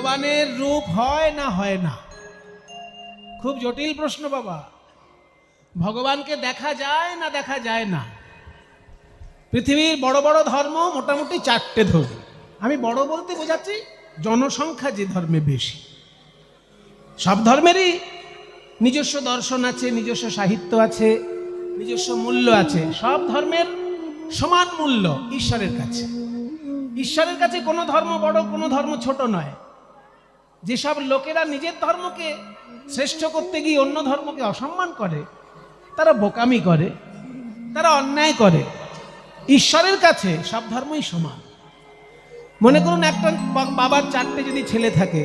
ভগবানের রূপ হয় না হয় না? খুব জটিল প্রশ্ন বাবা। ভগবানকে দেখা যায় না দেখা যায় না? পৃথিবীর বড় বড় ধর্ম মোটামুটি চারটে ধর্ম। আমি বড় বলতে বোঝাচ্ছি জনসংখ্যা যে ধর্মে বেশি। সব ধর্মেরই নিজস্ব দর্শন আছে, নিজস্ব সাহিত্য আছে, নিজস্ব মূল্য আছে। সব ধর্মের সমান মূল্য ঈশ্বরের কাছে। ঈশ্বরের কাছে কোনো ধর্ম বড়, কোনো ধর্ম ছোট নয়। যেসব লোকেরা নিজের ধর্মকে শ্রেষ্ঠ করতে গিয়ে অন্য ধর্মকে অসম্মান করে, তারা বোকামি করে, তারা অন্যায় করে। ঈশ্বরের কাছে সব ধর্মই সমান। মনে করুন একটা বাবার চারটে যদি ছেলে থাকে,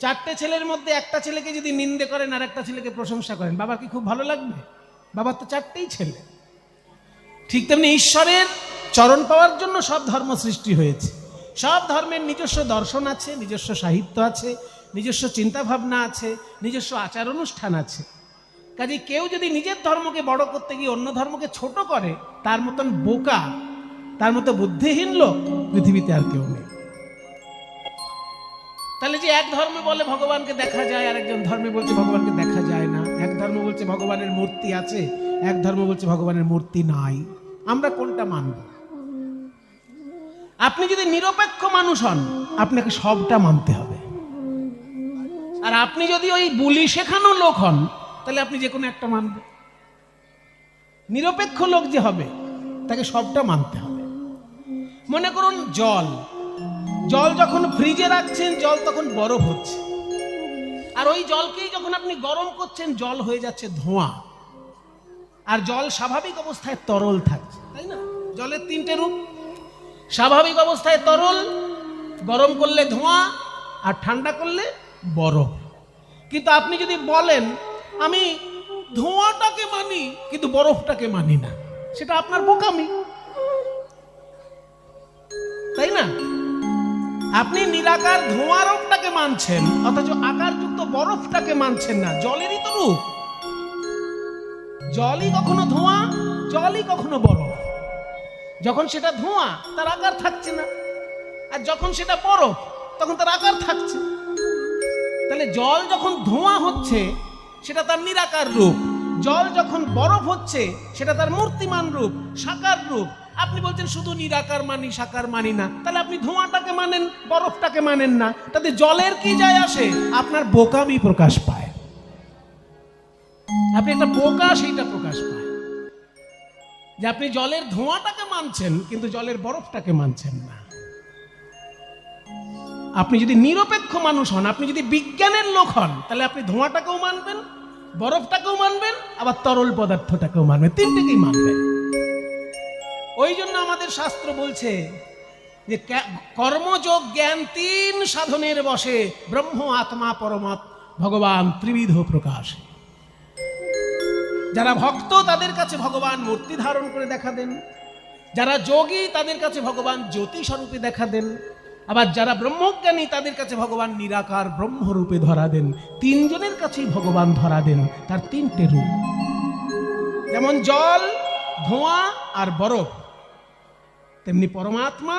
চারটে ছেলের মধ্যে একটা ছেলেকে যদি নিন্দে করেন আর একটা ছেলেকে প্রশংসা করেন, বাবার কি খুব ভালো লাগবে? বাবার তো চারটেই ছেলে। ঠিক তেমনি ঈশ্বরের চরণ পাওয়ার জন্য সব ধর্ম সৃষ্টি হয়েছে। সব ধর্মের নিজস্ব দর্শন আছে, নিজস্ব সাহিত্য আছে, নিজস্ব চিন্তা ভাবনা আছে, নিজস্ব আচার অনুষ্ঠান আছে। কাজে কেউ যদি নিজের ধর্মকে বড় করতে গিয়ে অন্য ধর্মকে ছোট করে, তার মতন বোকা, তার মতো বুদ্ধিহীন লোক পৃথিবীতে আর কেউ নেই। তাহলে যে এক ধর্মে বলে ভগবানকে দেখা যায়, আর একজন ধর্মে বলছে ভগবানকে দেখা যায় না। এক ধর্ম বলছে ভগবানের মূর্তি আছে, এক ধর্ম বলছে ভগবানের মূর্তি নাই। আমরা কোনটা মানব? আপনি যদি নিরপেক্ষ মানুষ হন, আপনাকে সবটা মানতে হবে। আর আপনি যদি ওই বুলি শেখানো লোক হন, তাহলে আপনি যে কোনো একটা মানবেন। নিরপেক্ষ লোক যে হবে, তাকে সবটা মানতে হবে। মনে করুন জল, জল যখন ফ্রিজে রাখছেন, জল তখন বরফ হচ্ছে। আর ওই জলকেই যখন আপনি গরম করছেন, জল হয়ে যাচ্ছে ধোঁয়া। আর জল স্বাভাবিক অবস্থায় তরল থাকছে, তাই না? জলের তিনটে রূপ: স্বাভাবিক অবস্থায় তরল, গরম করলে ধোঁয়া, আর ঠান্ডা করলে বরফ। কিন্তু আপনি যদি বলেন আমি ধোঁয়াটাকে মানি কিন্তু বরফটাকে মানি না, সেটা আপনার বোকামি, তাই না? আপনি নিরাকার ধোঁয়া রূপটাকে মানছেন, অথচ আকারযুক্ত বরফটাকে মানছেন না। জলেরই তো রূপ। জলই কখনো ধোঁয়া, জলই কখনো বরফ। যখন সেটা ধোঁয়া, তার আকার থাকছে না, আর যখন সেটা বরফ, তখন তার আকার থাকছে। তাহলে জল যখন ধোঁয়া হচ্ছে, সেটা তার নিরাকার রূপ। জল যখন বরফ হচ্ছে, সেটা তার মূর্তিমান রূপ, সাকার রূপ। আপনি বলছেন শুধু নিরাকার মানি, সাকার মানি না। তাহলে আপনি ধোঁয়াটাকে মানেন, বরফটাকে মানেন না। তাতে জলের কি যায় আসে? আপনার বোকামি প্রকাশ পায়। আপনি একটা বোকা, সেইটা প্রকাশ পায় যে আপনি জলের ধোঁয়াটাকে মানছেন কিন্তু জলের বরফটাকে মানছেন না। আপনি যদি নিরপেক্ষ মানুষ হন, আপনি যদি বিজ্ঞানের লোক হন, তাহলে আপনি ধোঁয়াটাকেও মানবেন, বরফটাকেও মানবেন, আবার তরল পদার্থটাকেও মানবেন, তিনটেকেই মানবেন। ওই জন্য আমাদের শাস্ত্র বলছে যে কর্মযোগ জ্ঞান তিন সাধনের বসে, ব্রহ্ম আত্মা পরমাত্মা ভগবান ত্রিবিধ প্রকাশ। যারা ভক্ত তাদের কাছে ভগবান মূর্তি ধারণ করে দেখা দেন, যারা যোগী তাদের কাছে ভগবান জ্যোতি স্বরূপে দেখা দেন, আবার যারা ব্রহ্মজ্ঞানী তাদের কাছে ভগবান নিরাকার ব্রহ্মরূপে ধরা দেন। তিনজনের কাছেই ভগবান ধরা দেন তার তিনটে রূপ। যেমন জল, ধোঁয়া আর বরফ, তেমনি পরমাত্মা,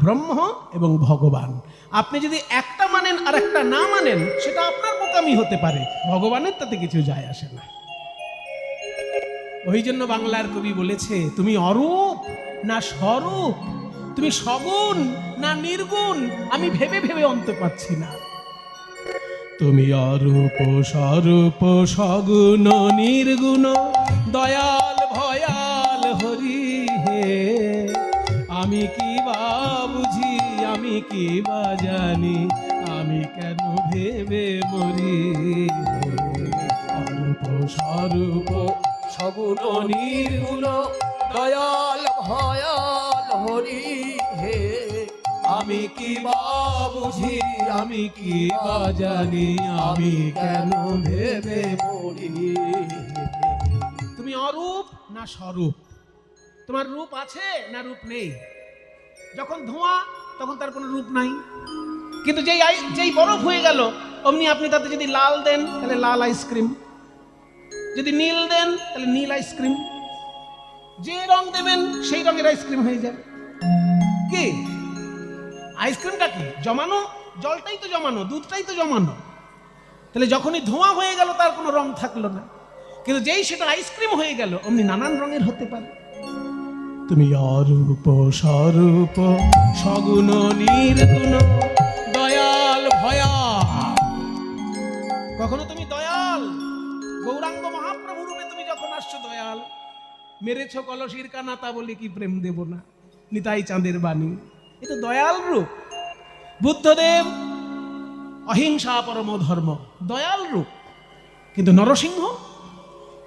ব্রহ্ম এবং ভগবান। আপনি যদি একটা মানেন আর একটা না মানেন, সেটা আপনার বোকামি হতে পারে, ভগবানের তাতে কিছু যায় আসে না। ওই জন্য বাংলার কবি বলেছে, তুমি অরূপ না স্বরূপ, তুমি সগুণ না নির্গুণ, আমি ভেবে ভেবে অন্ত পাচ্ছি না। তুমি অরূপ স্বরূপ সগুণ নির্গুণ, দয়াল ভয়াল হরি হে। আমি কি বা বুঝি, আমি কি বা জানি, আমি কেন ভেবে মরি। অরূপ স্বরূপ সগুণ নির্গুণ, দয়াল ভয়াল হরি হে। আমি কি বা বুঝি, আমি কি বা জানি, আমি কেন ভেবে মরি। তুমি অরূপ না স্বরূপ, তোমার রূপ আছে না রূপ নেই। যখন ধোঁয়া, তখন তার কোনো রূপ নাই। কিন্তু যেই বরফ হয়ে গেল, অমনি আপনি তাতে যদি লাল দেন, তাহলে লাল আইসক্রিম, যদি নীল দেন তাহলে নীল আইসক্রিম, যে রং দেবেন সেই রঙের আইসক্রিম হয়ে যাবে। কি আইসক্রিমটা কি? জমানো জলটাই তো জমানো, দুধটাই তো জমানো। তাহলে যখনই ধোঁয়া হয়ে গেল তার কোনো রং থাকলো না, কিন্তু যেই সেটা আইসক্রিম হয়ে গেল অমনি নানান রঙের হতে পারে। তুমি অরূপ স্বরূপ সগুণ নির্গুণ দয়াল ভয়া। কখনো তুমি দয়াল গৌরাঙ্গ মহাপ্রভু রূপে তুমি যখন আসছো দয়াল, মেরেছ কলসির কানা তা বলে কি প্রেম দেব না, নিতাই চাঁদের বাণী, এটা দয়াল রূপ। বুদ্ধদেব অহিংসা পরম ধর্ম, দয়াল রূপ। কিন্তু নরসিংহ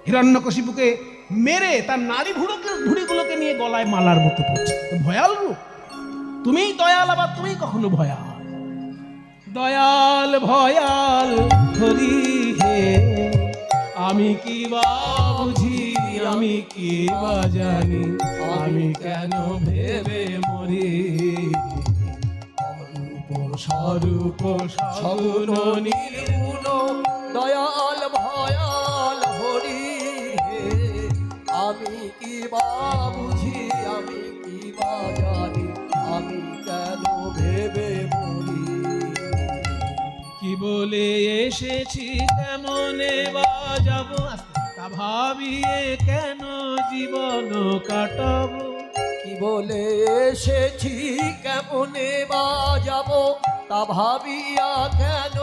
হিরণ্যকশিপুকে মেরে তার নারী ভুড়িগুলোকে নিয়ে গলায় মালার মতো পড়ছে, ভয়াল রূপ। তুমিই দয়াল, আবার তুমি কখনো ভয়াল। দয়াল ভয়াল হরি হে, আমি কি বা বুঝি, আমি কি বা জানি, আমি কেন ভেবে মরি। অরূপ স্বরূপ সগুণ নির্গুণ দয়াল ভয়াল হরি হে, আমি কি বা বুঝি, আমি কি বা জানি, আমি কেন ভেবে মরি। কি বলে এসেছি কেমনে বা যাব, তা ভাবিয়ে কেন জীবন কাটাবো। কি বলে এসেছি কেমনে বা যাব, তা ভাবিয়া কেন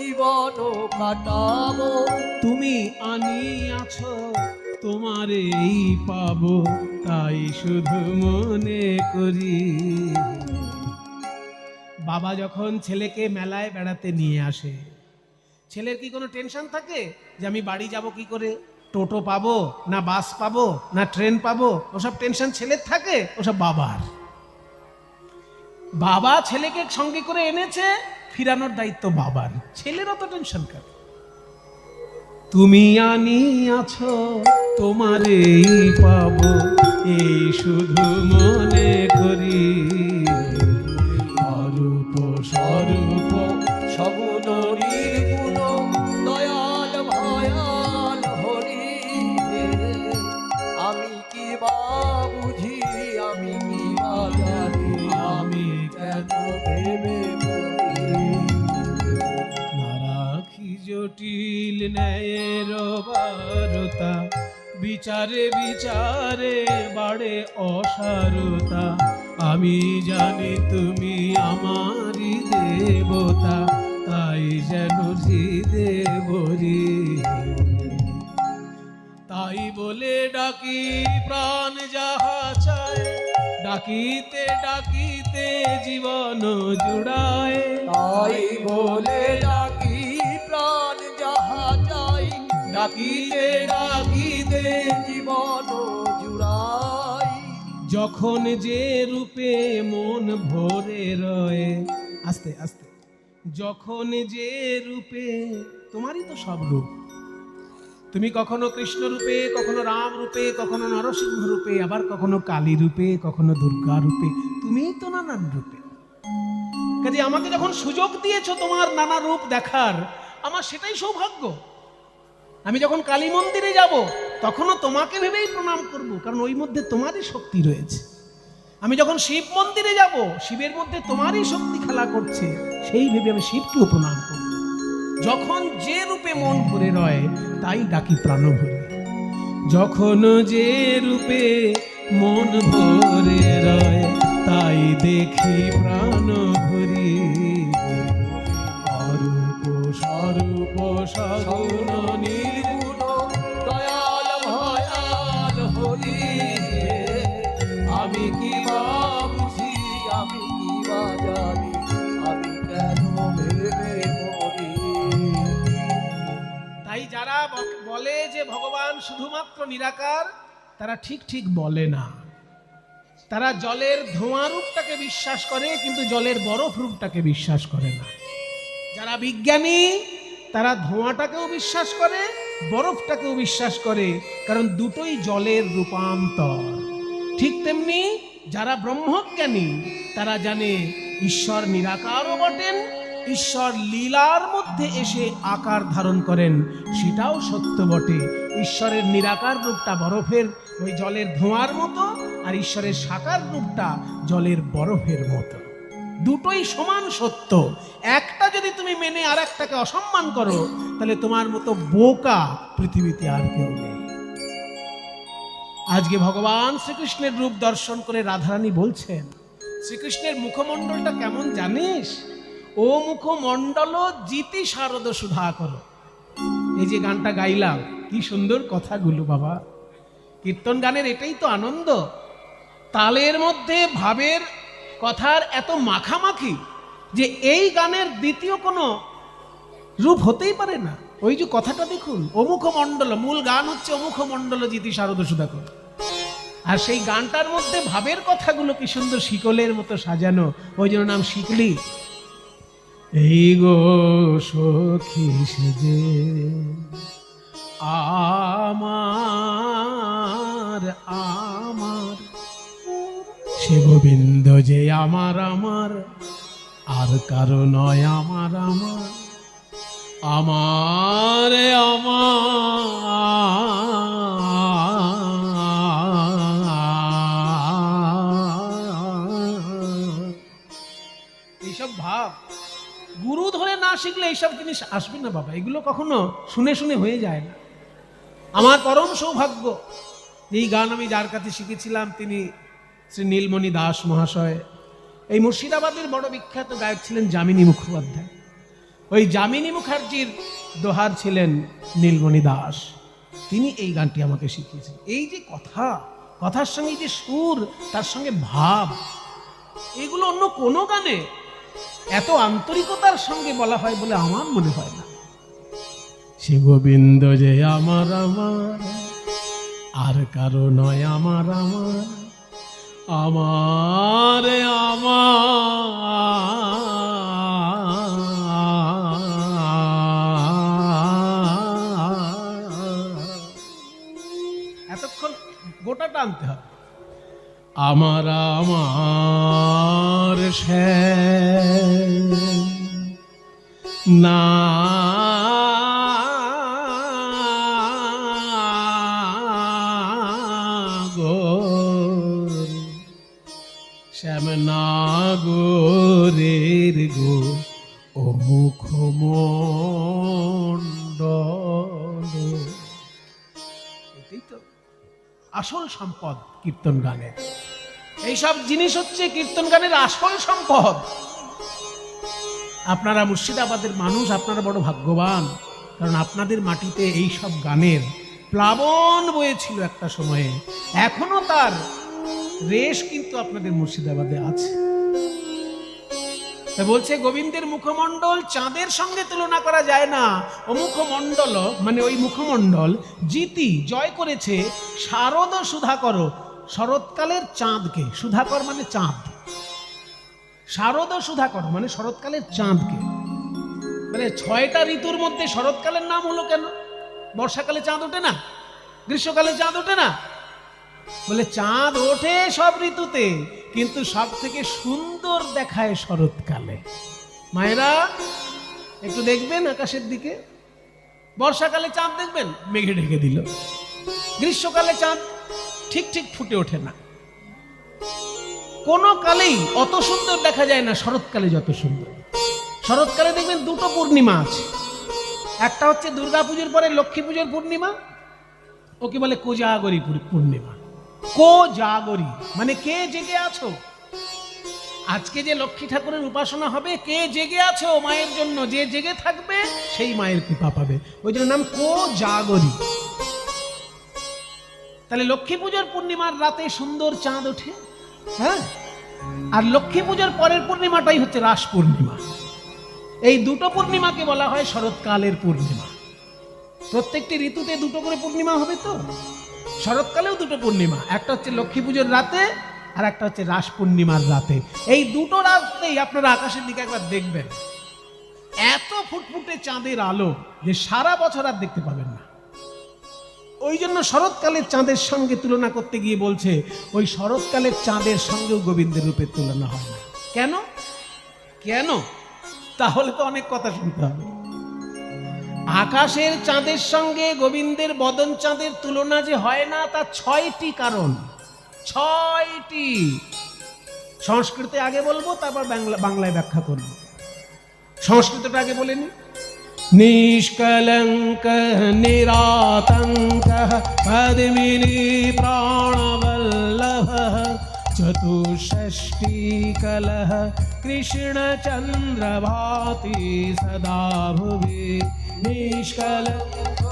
জীবন কাটাবো। তুমি আনিয়াছো তোমারেই পাবো, তাই শুধু মনে করি। বাবা যখন ছেলেকে মেলায় বেড়াতে নিয়ে আসে, ছেলের কি কোনো টেনশন থাকে যে আমি বাড়ি যাব কি করে, টোটো পাবো না বাস পাবো না ট্রেন পাবো? ওসব টেনশন ছেলের থাকে, ওসব বাবার। বাবা ছেলেকে সঙ্গে করে এনেছে, ফিরানোর দায়িত্ব বাবার, ছেলের অত টেনশন কেন? তুমি আনিয়াছো তোমারেই পাবো, এই শুধু মনে করি। অরূপ স্বরূপ সগুণ নির্গুণ দয়াল ভয়াল হরি হে, আমি কি বা বুঝি, আমি কি বা জানি, আমি কেন ভেবে মরি। না রাখি জটিল ন্যায়ের বারতা, বিচারে বিচারে বাড়ে অসারতা। আমি জানি তুমি আমারই দেবতা, তাই যেন হৃদে ভরি। তাই বলে ডাকি প্রাণ যাহা চায়, ডাকিতে ডাকিতে জীবন জুড়ায়। তাই বলে ডাকি প্রাণ যাহা চাই, ডাকিতে ডাকিতে জীবন জুড়াই। যখন যে রূপে মন ভরে রয়ে, আস্তে আস্তে, যখন যে রূপে, তোমারই তো সব রূপ। তুমি কখনো কৃষ্ণ রূপে, কখনো রাম রূপে, কখনো নরসিংহ রূপে, আবার কখনো কালী রূপে, কখনো দুর্গা রূপে, তুমিই তো নানান রূপে। কাজে আমাকে যখন সুযোগ দিয়েছো তোমার নানা রূপ দেখার, আমার সেটাই সৌভাগ্য। আমি যখন কালী মন্দিরে যাব তখনও তোমাকে ভেবেই প্রণাম করব, কারণ ওই মধ্যে তোমারই শক্তি রয়েছে। আমি যখন শিব মন্দিরে যাব, শিবের মধ্যে তোমারই শক্তি খেলা করছে, সেই ভেবে আমি শিবকেও প্রণাম করব। যখন যে রূপে মন ভরে রয়, তাই ডাকি প্রাণ ভরে। যখন যে রূপে মন ভরে রয়, তাই দেখি প্রাণ ভরি। অরূপ স্বরূপ সগুণ নির্গুণ দয়াল ভয়াল হরি হে, আমি কি বা বুঝি, আমি কি বা জানি, আমি কেন ভেবে মরি। তাই যারা বলে যে ভগবান শুধুমাত্র নিরাকার, তারা ঠিক ঠিক বলে না। তারা জলের ধোঁয়া রূপটাকে বিশ্বাস করে, কিন্তু জলের বরফ রূপটাকে বিশ্বাস করে না। যারা বিজ্ঞানী তারা ধোঁয়াটাকেও বিশ্বাস করে, বরফটাকেও বিশ্বাস করে, কারণ দুটোই জলের রূপান্তর। ঠিক তেমনি যারা ব্রহ্মজ্ঞানী তারা জানে ঈশ্বর নিরাকারও বটেন, ঈশ্বর লীলার মধ্যে এসে আকার ধারণ করেন, সেটাও সত্য বটে। ঈশ্বরের নিরাকার রূপটা বরফের ওই জলের ধোঁয়ার মতো, আর ঈশ্বরের সাকার রূপটা জলের বরফের মতো। দুটোই সমান সত্য। একটা যদি তুমি মেনে আর একটাকে অসম্মান করো, তাহলে তোমার মতো বোকা পৃথিবীতে আর কেউ নেই। আজকে ভগবান শ্রীকৃষ্ণের রূপ দর্শন করে রাধারানী বলছেন, শ্রীকৃষ্ণের মুখমণ্ডলটা কেমন জানিস? ও মুখমণ্ডল জিতি শারদ সুধা করো। এই যে গানটা গাইলাম, কি সুন্দর কথাগুলো বাবা। কীর্তন গানের এটাই তো আনন্দ, তালের মধ্যে ভাবের কথার এত মাখামাখি যে এই গানের দ্বিতীয় কোনো রূপ হতেই পারে না। ওই যে কথাটা দেখুন, অমুখ মণ্ডল, মূল গান হচ্ছে অমুখ মণ্ডল জিতি শারদ সুধাকর, আর সেই গানটার মধ্যে ভাবের কথাগুলো কি সুন্দর শিকলের মতো সাজানো, ওই জন্য নাম শিকলি। এই গো সখী সেজে আমার আমার, সে গোবিন্দ যে আমার আমার, আর কারো নয় আমার আমার, আমার এইসব ভাব গুরু ধরে না শিখলে এইসব জিনিস আসবে না বাবা। এগুলো কখনো শুনে শুনে হয়ে যায় না। আমার পরম সৌভাগ্য, এই গান আমি যার কাছে শিখেছিলাম তিনি শ্রী নীলমণি দাস মহাশয়। এই মুর্শিদাবাদের বড় বিখ্যাত গায়ক ছিলেন যামিনী মুখোপাধ্যায়। ওই যামিনী মুখার্জির দোহার ছিলেন নীলমণি দাস, তিনি এই গানটি আমাকে শিখিয়েছেন। এই যে কথা, কথার সঙ্গে যে সুর, তার সঙ্গে ভাব, এগুলো অন্য কোনো গানে এত আন্তরিকতার সঙ্গে বলা হয় বলে আমার মনে হয় না। সে গোবিন্দ যে আমার আমার, আর কারো নয় আমার আমার, আমার এতক্ষণ গোটাটা আনতে হবে। আমার আমার না শ্যাম নাগরের গো ও মুখমণ্ডল। এটাই তো আসল সম্পদ কীর্তন গানের। এইসব জিনিস হচ্ছে কীর্তন গানের আসল সম্পদ। আপনারা মুর্শিদাবাদের মানুষ, আপনারা বড় ভাগ্যবান, কারণ আপনাদের মাটিতে এই সব গানের প্লাবন বয়েছিল একটা সময়ে। এখনো তার রেশ কিন্তু আপনাদের মুর্শিদাবাদে আছে। বলছে গোবিন্দের মুখমণ্ডল চাঁদের সঙ্গে তুলনা করা যায় না। ও মুখমণ্ডল মানে ওই মুখমণ্ডল জিতি জয় করেছে শারদ সুধাকর, শরৎকালের চাঁদকে। সুধাকর মানে চাঁদ, শারদ সুধাকর মানে শরৎকালের চাঁদকে। মানে 6টা ঋতুর মধ্যে শরৎকালের নাম হলো কেন? বর্ষাকালে চাঁদ ওঠে না? গ্রীষ্মকালে চাঁদ ওঠে না? বলে চাঁদ ওঠে সব ঋতুতে, কিন্তু সব থেকে সুন্দর দেখায় শরৎকালে। মায়েরা একটু দেখবেন আকাশের দিকে, বর্ষাকালে চাঁদ দেখবেন মেঘে ঢেকে দিল, গ্রীষ্মকালে চাঁদ ঠিক ঠিক ফুটে ওঠে না। কোনো কালেই অত সুন্দর দেখা যায় না শরৎকালে যত সুন্দর। শরৎকালে দেখবেন 2টো পূর্ণিমা আছে, একটা হচ্ছে দুর্গাপুজোর পরে লক্ষ্মী পুজোর পূর্ণিমা, ওকে বলে কোজাগরী পূর্ণিমা। কোজাগরী মানে কে জেগে আছো। আজকে যে লক্ষ্মী ঠাকুরের উপাসনা হবে, কে জেগে আছো মায়ের জন্য, যে জেগে থাকবে সেই মায়ের কৃপা পাবে, ওই জন্য নাম কোজাগরী। তাহলে লক্ষ্মী পুজোর পূর্ণিমার রাতে সুন্দর চাঁদ ওঠে, হ্যাঁ, আর লক্ষ্মী পুজোর পরের পূর্ণিমাটাই হচ্ছে রাস পূর্ণিমা। এই 2টো পূর্ণিমাকে বলা হয় শরৎকালের পূর্ণিমা। প্রত্যেকটি ঋতুতে 2টো করে পূর্ণিমা হবে তো, শরৎকালেও 2টো পূর্ণিমা, একটা হচ্ছে লক্ষ্মী পুজোর রাতে আর একটা হচ্ছে রাস পূর্ণিমার রাতে। এই 2টো রাতেই আপনারা আকাশের দিকে একবার দেখবেন, এত ফুটফুটে চাঁদের আলো যে সারা বছর আর দেখতে পাবেন না। ওই জন্য শরৎকালের চাঁদের সঙ্গে তুলনা করতে গিয়ে বলছে ওই শরৎকালের চাঁদের সঙ্গেও গোবিন্দের রূপের তুলনা হয় না। কেন কেন? তাহলে তো অনেক কথা শুনতে হবে। আকাশের চাঁদের সঙ্গে গোবিন্দের বদন চাঁদের তুলনা যে হয় না, তার 6টি কারণ। 6টি। সংস্কৃতে আগে বলবো, তারপর বাংলায় ব্যাখ্যা করব। সংস্কৃতটা আগে বলে নি। নিষ্কলঙ্ক নিরাতঙ্ক পদ্মিনী প্রাণবল্লভ চতুষ্ষষ্টি কলহ কৃষ্ণচন্দ্র ভাতি সদা ভুবি। নিষ্কলঙ্ক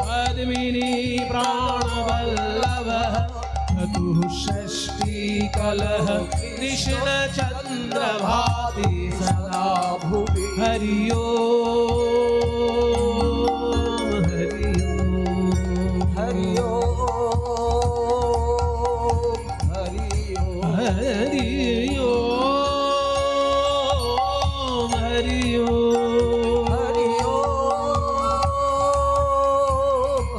পদ্মিনী প্রাণবল্লভ চতুষ্ষষ্টি কলহ কৃষ্ণচন্দ্র ভাতি সদা ভুবি। হরি ওম হরি ওম হরি ওম হরি ওম হরি ওম হরি ওম হরি ওম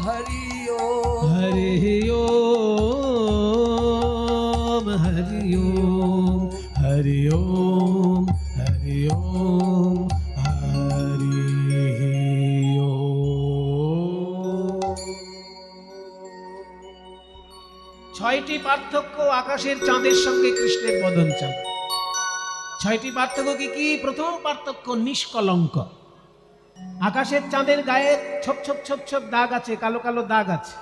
হরি ওম হরি ওম হরি ওম হরি ওম হরি ওম হরি ওম। ছয়টি পার্থক্য আকাশের চাঁদের সঙ্গে কৃষ্ণের বদন চাঁদ। ছয়টি পার্থক্য কি কি? প্রথম পার্থক্য নিষ্কলঙ্ক। আকাশের চাঁদের গায়ে ছোপ ছোপ ছোপ ছোপ দাগ আছে, কালো কালো দাগ আছে,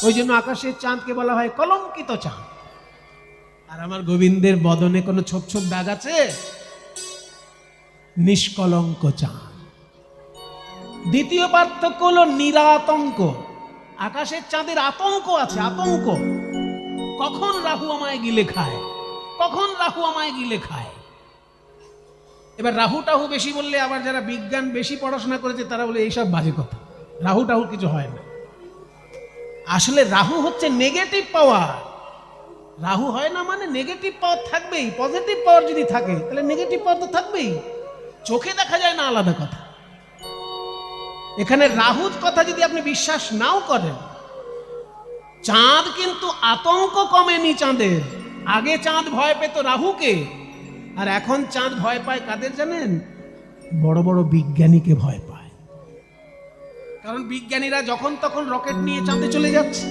ওই জন্য আকাশের চাঁদকে বলা হয় কলঙ্কিত চাঁদ। আর আমার গোবিন্দের বদনে কোনো ছোপ ছোপ দাগ আছে? নিষ্কলঙ্ক চাঁদ। দ্বিতীয় পার্থক্য হলো নিরাতঙ্ক। আকাশের চাঁদের আতঙ্ক আছে, আতঙ্ক। কখন রাহু আমায় গিলে খায়, কখন রাহু আমায় গিলে খায়। এবার রাহু টাহু বেশি বললে আবার যারা বিজ্ঞান বেশি পড়াশোনা করেছে তারা বলে এইসব বাজে কথা, রাহু টাহু কিছু হয় না। আসলে রাহু হচ্ছে নেগেটিভ পাওয়ার। রাহু হয় না মানে নেগেটিভ পাওয়ার থাকবেই। পজিটিভ পাওয়ার যদি থাকে তাহলে নেগেটিভ পাওয়ার তো থাকবেই। চোখে দেখা যায় না, আলাদা কথা। এখানে রাহুর কথা যদি আপনি বিশ্বাস নাও করেন, চাঁদ কিন্তু আতঙ্ক কমেনি চাঁদের। আগে চাঁদ ভয় পেত রাহুকে, আর এখন চাঁদ ভয় পায় কাদের জানেন? বড় বড় বিজ্ঞানীকে ভয় পায়। কারণ বিজ্ঞানীরা যখন তখন রকেট নিয়ে চাঁদে চলে যাচ্ছে।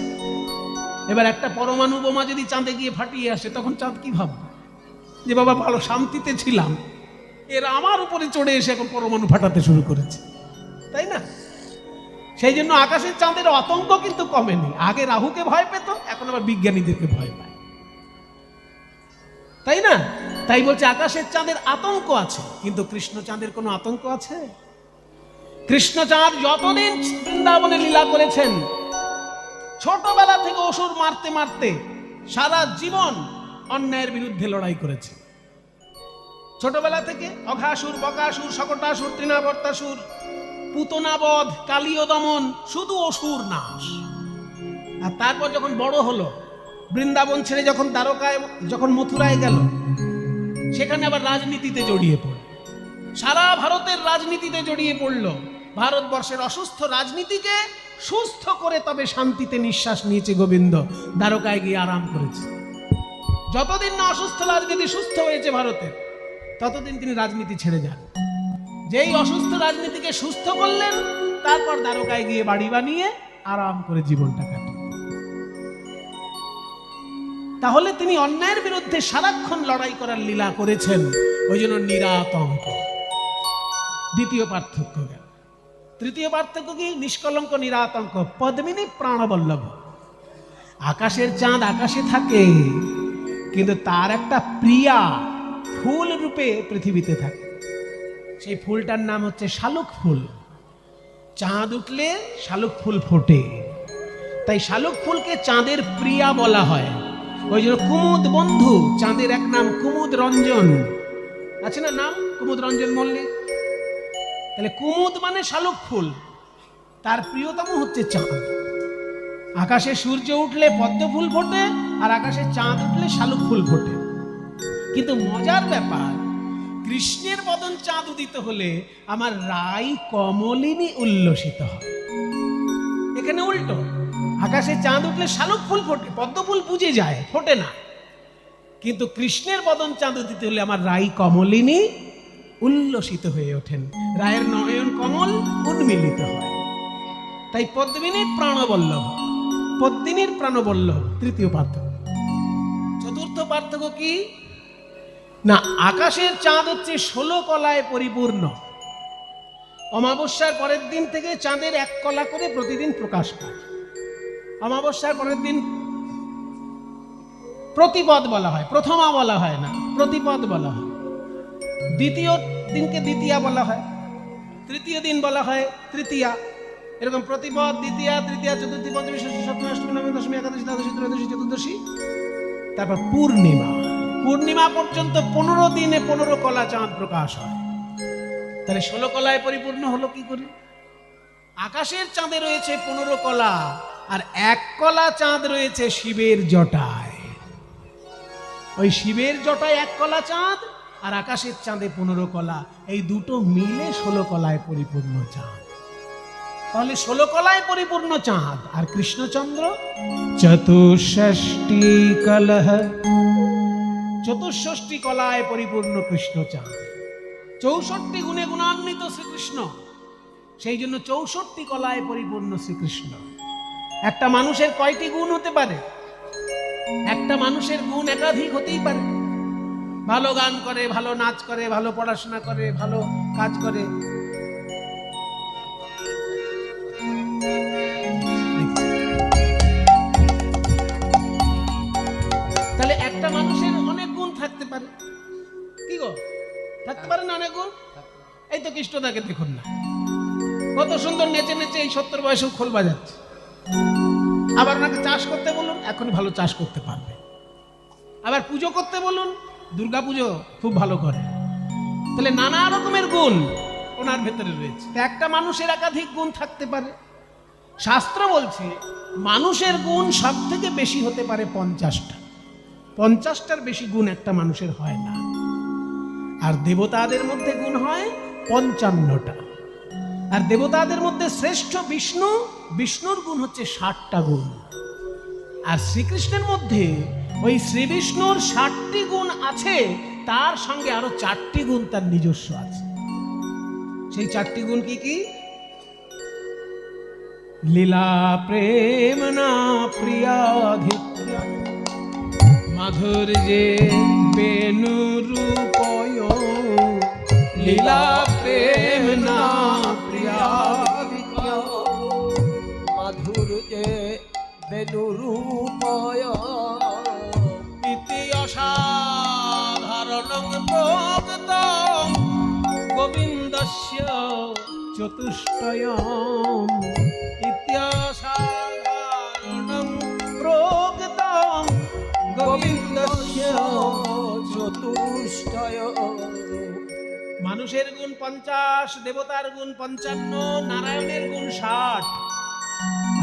এবার একটা পরমাণু বোমা যদি চাঁদে গিয়ে ফাটিয়ে আসে, তখন চাঁদ কি ভাববে? যে বাবা ভালো শান্তিতে ছিলাম, এরা আমার উপরে চড়ে এসে এখন পরমাণু ফাটাতে শুরু করেছে, তাই না? সেই জন্য আকাশের চাঁদের আতঙ্ক কিন্তু কমেনি। আগে রাহুকে ভয় পেত, এখন আবার বিজ্ঞানীদেরকে ভয় পায়, তাই না? তাই বলছে আকাশের চাঁদের আতঙ্ক আছে, কিন্তু কৃষ্ণ চাঁদের কোনো আতঙ্ক আছে? কৃষ্ণ চাঁদ যতদিন বৃন্দাবনে লীলা করেছেন, ছোটবেলা থেকে অসুর মারতে মারতে সারা জীবন অন্যায়ের বিরুদ্ধে লড়াই করেছে। ছোটবেলা থেকে অঘাসুর, বকাসুর, শকটাসুর, তৃণাবর্তাসুর, পুতনাবধ, কালীয় দমন, শুধু অসুর নাশ। আর তারপর যখন বড় হলো, বৃন্দাবন ছেড়ে যখন দ্বারকায়, যখন মথুরায় গেল, সেখানে আবার রাজনীতিতে জড়িয়ে পড়ল। সারা ভারতের রাজনীতিতে জড়িয়ে পড়ল। ভারতবর্ষের অসুস্থ রাজনীতিকে সুস্থ করে তবে শান্তিতে নিঃশ্বাস নিয়েছে গোবিন্দ। দ্বারকায় গিয়ে আরাম করেছে। যতদিন না অসুস্থ রাজনীতি সুস্থ হয়েছে ভারতের, ততদিন তিনি রাজনীতি ছেড়ে যান। যেই অসুস্থ রাজনীতিকে সুস্থ করলেন, তারপর দ্বারকায় গিয়ে বাড়ি বানিয়ে আরাম করে জীবনটা কাটান। তাহলে তিনি অন্যায়ের বিরুদ্ধে সারাক্ষণ লড়াই করার লীলা করেছেন, ওই জন্য নিরাতঙ্ক। দ্বিতীয় পার্থক্য গেল। তৃতীয় পার্থক্য কি? নিষ্কলঙ্ক নিরাতঙ্ক পদ্মিনী প্রাণবল্লভ। আকাশের চাঁদ আকাশে থাকে, কিন্তু তার একটা প্রিয়া ফুল রূপে পৃথিবীতে থাকে। সেই ফুলটার নাম হচ্ছে শালুক ফুল। চাঁদ উঠলে শালুক ফুল ফোটে, তাই শালুক ফুলকে চাঁদের প্রিয়া বলা হয়। ওই জন্য কুমুদ বন্ধু, চাঁদের এক নাম কুমুদ রঞ্জন, আছে না নাম? কুমুদ রঞ্জন মল্লিক। তাহলে কুমুদ মানে শালুক ফুল, তার প্রিয়তম হচ্ছে চাঁদ। আকাশে সূর্য উঠলে পদ্ম ফুল ফোটে, আর আকাশে চাঁদ উঠলে শালুক ফুল ফোটে। কিন্তু মজার ব্যাপার, কৃষ্ণের বদন চাঁদ উদিত হলে আমার রাই কমলিনী উল্লসিত হয়। এখানে উল্টো, আকাশে চাঁদ উঠলে শালুক ফুল ফোটে, পদ্ম ফুল বুঝে যায়, ফোটে না। কিন্তু কৃষ্ণের বদন চাঁদ উদিত হলে আমার রাই কমলিনী উল্লসিত হয়ে ওঠেন, রায়ের নয়ন কমল উন্মিলিত হয়। তাই পদ্মিনীর প্রাণবল্লভ, পদ্মিনীর প্রাণবল্লভ তৃতীয় পার্থক্য। পার্থক্য কি না, আকাশের চাঁদ হচ্ছে 16 কলায় পরিপূর্ণ। অমাবস্যার পরের দিন থেকে চাঁদের 1 কলা করে প্রতিদিন প্রকাশ পায়। অমাবস্যার পরের দিন প্রতিপদ বলা হয়, প্রথমা বলা হয় না, প্রতিপদ বলা হয়। দ্বিতীয় দিনকে দ্বিতীয়া বলা হয়, তৃতীয় দিন বলা হয় তৃতীয়া। এরকম প্রতিপদ, দ্বিতীয়া, তৃতীয়া, চতুর্থী, পঞ্চমী, ষষ্ঠী, সপ্তমী, অষ্টমী, নবমী, দশমী, একাদশী, দ্বাদশী, ত্রয়োদশী, চতুর্দশী, তারপর পূর্ণিমা। পূর্ণিমা পর্যন্ত 15 দিনে 15 কলা চাঁদ প্রকাশ হয়। তাহলে 16 কলায় পরিপূর্ণ হলো কি করে? আকাশের চাঁদে রয়েছে 15 কলা, আর 1 কলা চাঁদ রয়েছে শিবের জটায়। ওই শিবের জটায় 1 কলা চাঁদ, আর আকাশের চাঁদে 15 কলা, এই দুটো মিলে 16 কলায় পরিপূর্ণ চাঁদ। তাহলে 16 কলায় পরিপূর্ণ চাঁদ। আর কৃষ্ণচন্দ্র চতুষ্ষষ্টি কলহ, 64 কলায় পরিপূর্ণ কৃষ্ণ চাঁদ। 64 গুণে গুণান্বিত শ্রীকৃষ্ণ, সেই জন্য 64 কলায় পরিপূর্ণ শ্রীকৃষ্ণ। একটা মানুষের কয়টি গুণ হতে পারে? একটা মানুষের গুণ একাধিক হতেই পারে। ভালো গান করে, ভালো নাচ করে, ভালো পড়াশোনা করে, ভালো কাজ করে। তাহলে একটা মানুষের অনেক গুণ থাকতে পারে। কি গো, থাকতে পারে না অনেক গুণ? এই তো কৃষ্ণদাকে দেখুন না, কত সুন্দর নেচে নেচে এই 70 বয়সেও খোল বাজাচ্ছে। আবার ওনাকে চাষ করতে বলুন, এখন ভালো চাষ করতে পারবে। আবার পুজো করতে বলুন, দুর্গা পুজো খুব ভালো করে। তাহলে নানা রকমের গুণ ওনার ভেতরে রয়েছে। একটা মানুষের একাধিক গুণ থাকতে পারে। শাস্ত্র বলছে মানুষের গুণ সব থেকে বেশি হতে পারে 50টা। 50টার বেশি গুণ একটা মানুষের হয় না। আর দেবতাদের মধ্যে গুণ হয় 55টা। আর দেবতাদের মধ্যে শ্রেষ্ঠ বিষ্ণু, বিষ্ণুর গুণ হচ্ছে 60টা গুণ। আর শ্রীকৃষ্ণের মধ্যে ওই শ্রী বিষ্ণুর 60টি গুণ আছে, তার সঙ্গে আরো 4টি গুণ তার নিজস্ব আছে। সেই 4টি গুণ কি কি? লীলা প্রেম না প্রিয়াধিক্য, মাধুর্যে বেনুরূপয়, লীলা প্রেম না প্রিয়াধিক্য, মাধুর্যে বেনুরূপয়, ইতি অসাধারণং প্রোক্তং গোবিন্দস্য চতুষ্টয়ম, ইতি অসাধারণং প্রোক্তং গোবিন্দস্য চতুষ্টয়। মানুষের গুণ 50, দেবতার গুণ 55, নারায়ণের গুণ 60।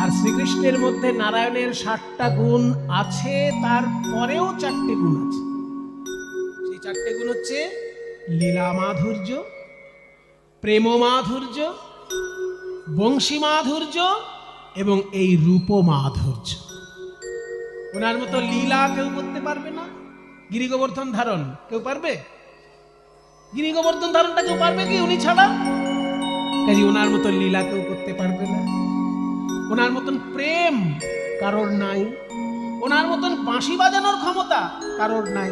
আর শ্রীকৃষ্ণের মধ্যে নারায়ণের 60টা গুণ আছে, তারপরেও 4টে গুণ আছে। সেই 4টে গুণ হচ্ছে লীলা মাধুর্য, প্রেম মাধুর্য, বংশী মাধুর্য এবং এই রূপ মাধুর্য। ওনার মতো লীলা কেউ করতে পারবে না। গিরি গোবর্ধন ধারণ কেউ পারবে? গিরি গোবর্ধন ধারণটা কেউ পারবে কি উনি ছাড়া? কাজে ওনার মতো লীলা কেউ করতে পারবে না। ওনার মতন প্রেম কারোর নাই। ওনার মতন বাঁশি বাজানোর ক্ষমতা কারোর নাই।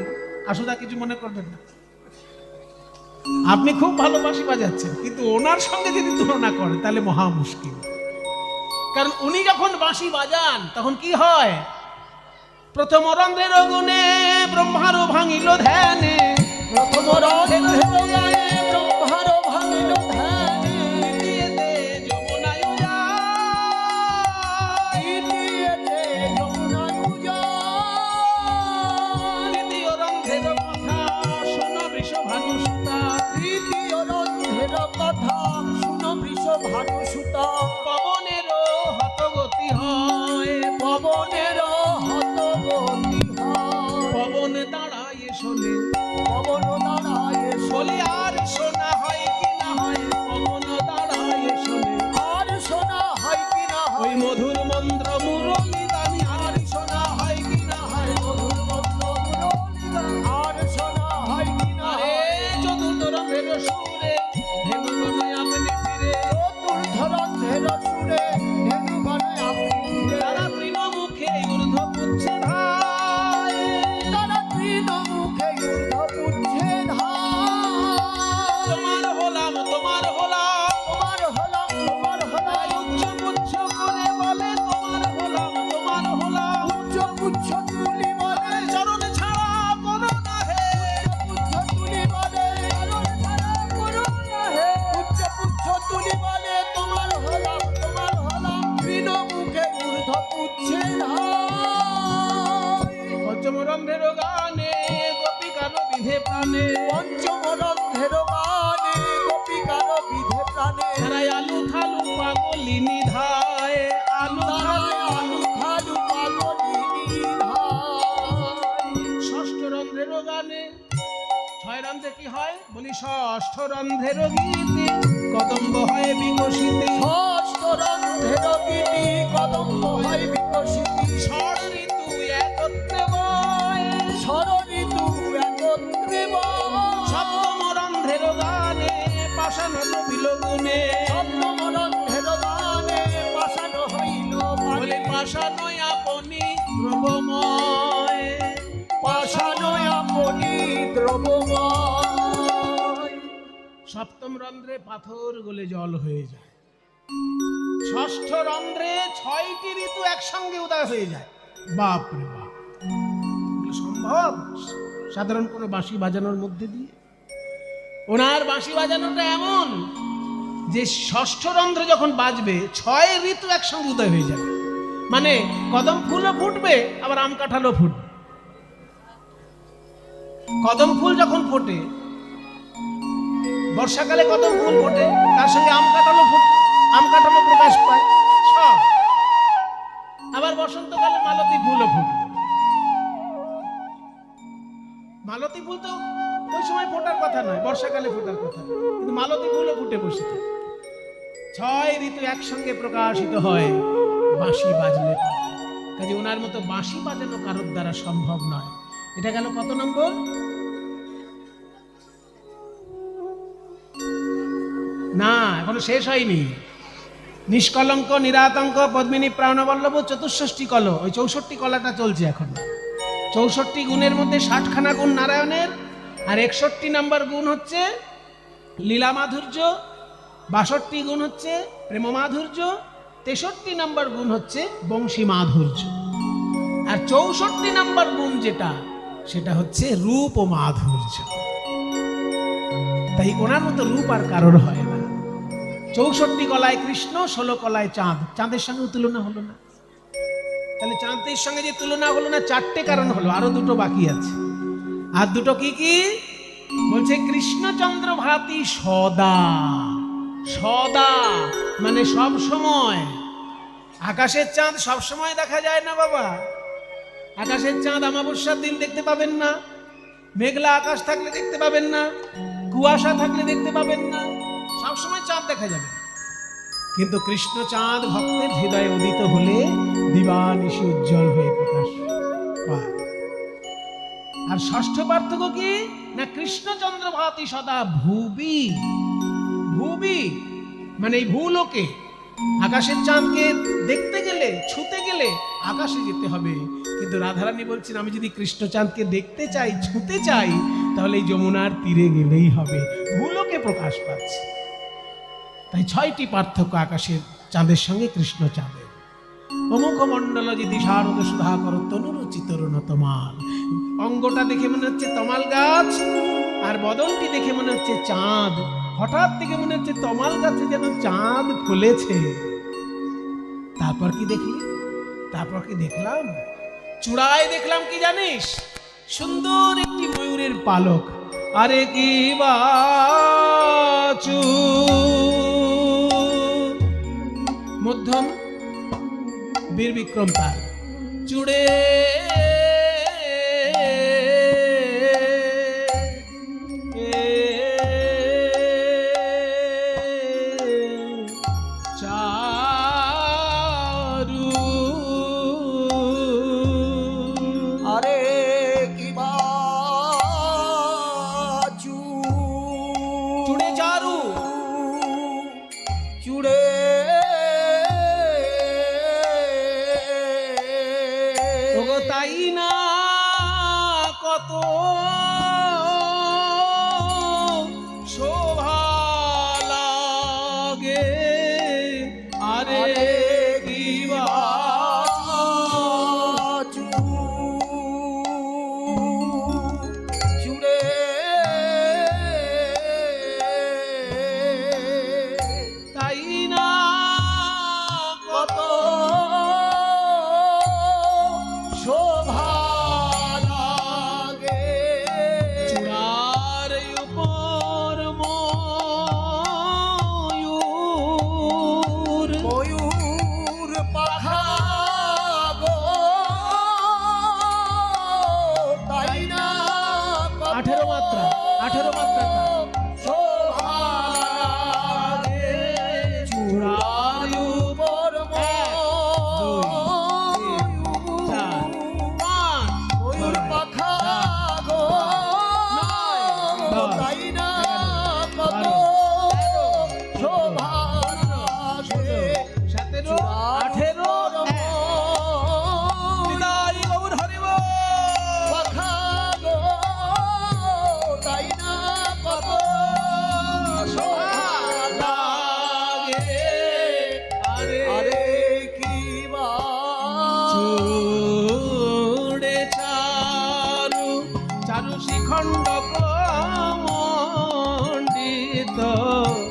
আসুদা কিছু মনে করবেন না, আপনি খুব ভালো বাঁশি বাজাচ্ছেন, কিন্তু ওনার সঙ্গে যদি তুলনা করে তাহলে মহা মুশকিল। কারণ উনি যখন বাঁশি বাজান তখন কি হয়? প্রথম রন্ধ্রের গুণে ব্রহ্মারও ভাঙিল ধ্যানে, প্রথম রন্ধ্রের গুণে ব্রহ্মারও ভাঙিল ধ্যানে, দ্বিতীয়তে যমুনায় যায়, দ্বিতীয়তে যমুনায় যায়, তৃতীয় রন্ধ্রের কথা শোনো বৃষভানুসুতা, তৃতীয় রন্ধ্রের কথা শুনো বৃষভানুসুতা, পবনেরও হতগতি হয়, পবনেরও হতগতি হয়, পবন দাঁড়ায় শোনে, পবন দাঁড়ায় বলি আর শোনা হয় কি না হয়, পবন দাঁড়ায় শোনে, আর শোনা হয় কি না ওই হয়, মধুর মন্ত্র মুরলী দানি আর শোনা হয় কি না হয়, মধুর মন্ত্র মুরলীগান আর শোনা হয় কি না আরে হয়, চতুর্থ রথের সুরে ধেনু বনে আপনি ফিরে, চতুর্থ রন্ধ্রের সুরে ধেনু বনে আপনি ফিরে, তারা তৃণমুখে ঊর্ধ্ব পুচ্ছে ধায়, তারা তৃণমুখে ষষ্ঠ রন্ধ্রের গীতি কদম্ব হয় বিকশিতে, ষষ্ঠ রন্ধ্রের গীতি কদম্ব হয় বিকশিতি, ষড় ঋতু একত্রে বয়, ষড় ঋতু একত্রে বয়, সপ্তম রন্ধ্রের গানে পাষাণ বিলগুনে, সপ্তম রন্ধ্রের গানে পাষাণ হইল বলে পাষাণ আপনি দ্রবময়, পাষাণ আপনি দ্রবময়। সপ্তম রন্ধ্রে পাথর গলে জল হয়ে যায়, ষষ্ঠ রন্ধ্রে 6টি ঋতু একসঙ্গে উদয় হয়ে যায়। বাপ রে বাপ, এগুলো সম্ভব সাধারণ কোনো বাঁশি বাজানোর মধ্যে দিয়ে? ওনার বাঁশি বাজানোটা এমন যে ষষ্ঠ রন্ধ্রে যখন বাজবে 6 ঋতু একসঙ্গে উদয় হয়ে যাবে, মানে কদম ফুলও ফুটবে আবার আম কাঁঠালও ফুটবে। কদম ফুল যখন ফোটে, বর্ষাকালে কদম ফুল ফোটে, তার সঙ্গে আম কাঁঠালও প্রকাশ পায় সব। আবার বসন্তকালে মালতী ফুলও ফুটে। মালতী ফুল তো ওই সময় ফোটার কথা নয়, বর্ষাকালে ফোটার কথা, কিন্তু মালতী ফুলও ফুটে বসে থাকে। 6 ঋতু একসঙ্গে প্রকাশিত হয় বাঁশি বাজলে পরে। কাজে ওনার মতো বাঁশি বাজানো কারোর দ্বারা সম্ভব নয়। এটা গেল কত নম্বর? না, এখনো শেষ হয়নি। নিষ্কলঙ্ক নিরাতঙ্ক পদ্মিনী প্রাণবল্লভ 64 কল, ওই 64 কলাটা চলছে এখন। 64 গুণের মধ্যে 60খানা গুণ নারায়ণের, আর 61 নম্বর গুণ হচ্ছে লীলা মাধুর্য, 62 গুণ হচ্ছে প্রেম মাধুর্য, 63 নম্বর গুণ হচ্ছে বংশী মাধুর্য, আর 64 নম্বর গুণ যেটা সেটা হচ্ছে রূপ ও মাধুর্য। তাই ওনার মতো রূপ আর কারোর হয় না। 64 কলায় কৃষ্ণ, 16 কলায় চাঁদ। চাঁদের সঙ্গে তুলনা হলো না, তাহলে চাঁদের সঙ্গে যে তুলনা হলো না, 4টে কারণ হলো, আরো 2টো বাকি আছে। আর 2টো কি কি বলছে? কৃষ্ণচন্দ্র ভাতি সদা, সদা মানে সব সময়। আকাশের চাঁদ সব সময় দেখা যায় না বাবা। আকাশের চাঁদ অমাবস্যার দিন দেখতে পাবেন না, মেঘলা আকাশ থাকলে দেখতে পাবেন না, কুয়াশা থাকলে দেখতে পাবেন না, সবসময় চাঁদ দেখা যাবে। কিন্তু কৃষ্ণ চাঁদ ভক্তের হৃদয়ে উদিত হলে দিবানিশি উজ্জ্বল হয়ে প্রকাশ পায়। আর ষষ্ঠ পার্থক্য কি না? কৃষ্ণচন্দ্র ভাতি সদা ভুবি, ভুবি মানে এই ভূলোকে। আকাশের চাঁদকে দেখতে গেলে, ছুতে গেলে আকাশে যেতে হবে, কিন্তু রাধারানী বলছেন আমি যদি কৃষ্ণ চাঁদকে দেখতে চাই, ছুতে চাই, তাহলে এই যমুনার তীরে গেলেই হবে, ভূলোকে প্রকাশ পাচ্ছে। তাই 6টি পার্থক্য আকাশের চাঁদের সঙ্গে কৃষ্ণ চাঁদের। অমুখ মণ্ডল যদি শারদ সুধাকর তনুরুচি তরুণ তমাল, অঙ্গটা দেখে মনে হচ্ছে তমাল গাছ, আর বদনটি দেখে মনে হচ্ছে চাঁদ। হঠাৎ থেকে মনে হচ্ছে তমাল গাছে যেন চাঁদ খুলেছে। তারপর কি দেখলি? তারপর কি দেখলাম? চূড়ায় দেখলাম কি জানিস? সুন্দর একটি ময়ূরের পালক। আরে কি বাচু, মধ্যম বীর বিক্রম তার চূড়ে চারু। আরে কি বাচু, চূড়ে চারু, চূড়ে ওগো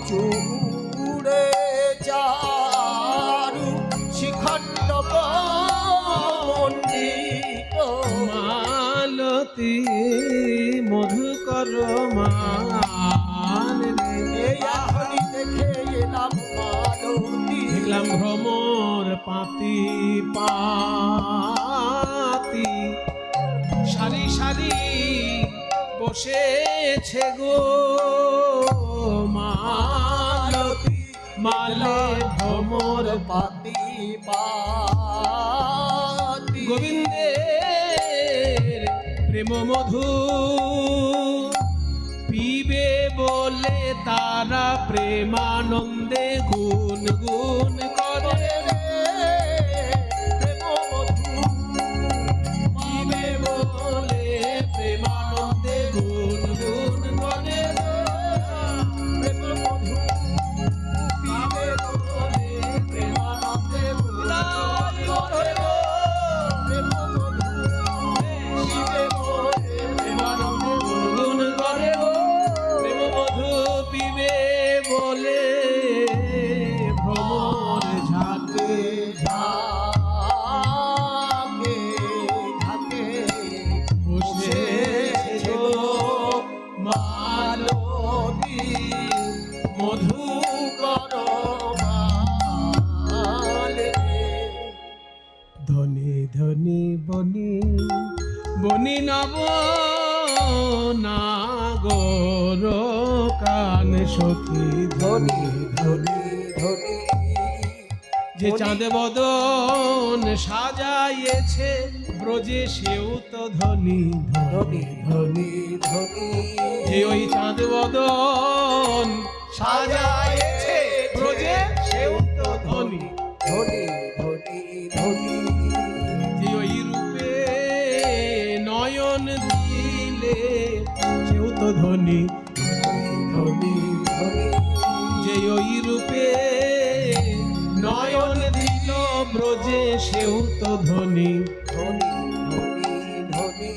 চূড়ে চারু শিখণ্ড মণ্ডিত মালতী মধুকর মান রে। এই এখনই দেখে এলাম মালতী দেখলাম ভ্রমর পাতি পাতি সারি সারি বসেছে গো মালতী মালে ভ্রমর পাতি পাতি গোবিন্দের প্রেম মধু পিবে বলে তারা প্রেমানন্দে গুন গুন করে প্রেম মধু পিবে বলে প্রেমানন্দে গুন গুন করে প্রেম মধু পিবে বলে প্রেমানন্দে গুন করে প্রেম মধু শিবে বলে প্রেমানন্দে গুন গুন করে প্রেম মধু পিবে বলে ভ্রমর ঝাঁকে ঝাঁকে ঝাঁকে বসেছে গো মালতী মধু ধনী ধনী বনি বনি নব নাগর কান সখী ধনী ধনী ধনী যে চাঁদ বদন সাজাইয়েছে ব্রজে সেও তো ধনী ধনী ধনী ধনী যে ওই চাঁদ বদন সাজাইয়েছে ব্রজে সেও তো ধনী ধনী ধনী ধনী যে ওই রূপে নয়ন দিলে সেও তো ধনী ধনী ধনী যে ওই রূপে নয়ন দিল ব্রজে সেও তো ধনী ধনী ধনী ধনী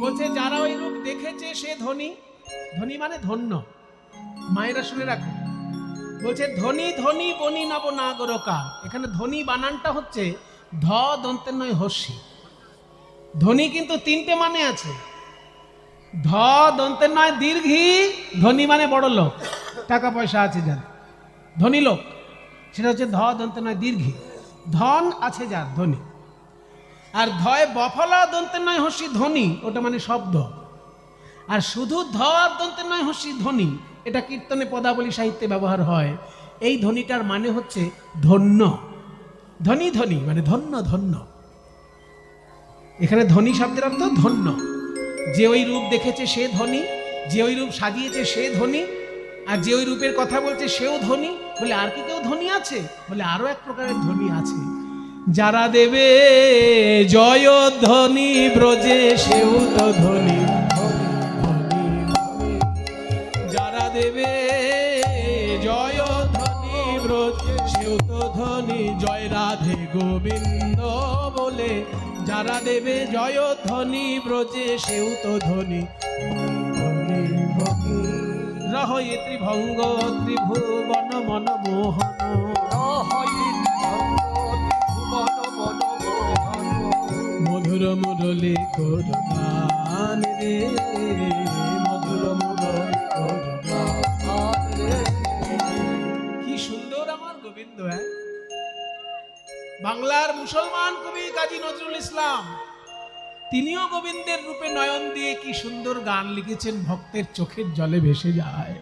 বলছে যারা ওই রূপ দেখেছে সে ধনী ধনী মানে ধন্য মায়েরা শুনে রাখো বলছে ধনী ধনী বনি নব নাগরকা এখানে ধনী বানানটা হচ্ছে ধ দন্তের নয় হস্যি ধনী কিন্তু তিনটে মানে আছে ধ দন্তের নয় দীর্ঘি ধনী মানে বড় লোক টাকা পয়সা আছে যার ধনী লোক সেটা হচ্ছে ধ দন্তের নয় দীর্ঘি ধন আছে যার ধনী আর ধয় বফলা দন্তের নয় হস্যি ধনী ওটা মানে শব্দ আর শুধু ধ আর দন্তের নয় হস্যি ধনী এটা কীর্তনে পদাবলী সাহিত্যে ব্যবহার হয় এই ধ্বনিটার মানে হচ্ছে ধন্য ধনী ধনী মানে ধন্য ধন্য এখানে ধনী শব্দের অর্থ ধন্য যে ওই রূপ দেখেছে সে ধনী যে ওই রূপ সাজিয়েছে সে ধনী আর যে ওই রূপের কথা বলছে সেও ধনী বলে আর কি কেউ ধনী আছে বলে আরো এক প্রকারের ধনী আছে যারা দেবে জয় ধ্বনি ব্রজে সেও তো ধনী যারা দেবে জয় ধ্বনি ব্রজে সেও তো ধনী জয় রাধে গোবিন্দ বলে যারা দেবে জয় ধ্বনি ব্রজে সেও তো ধনী রহয়ে ত্রিভঙ্গ ত্রিভুবন মন মোহন মধুর মুরলী করগান রে মধুর মুরলী করগান রে কি সুন্দর আমার গোবিন্দ বাংলার মুসলমান কবি কাজী নজরুল ইসলাম তিনিও গোবিন্দের রূপে নয়ন দিয়ে কি সুন্দর গান লিখেছেন ভক্তের চোখের জলে ভেসে যায়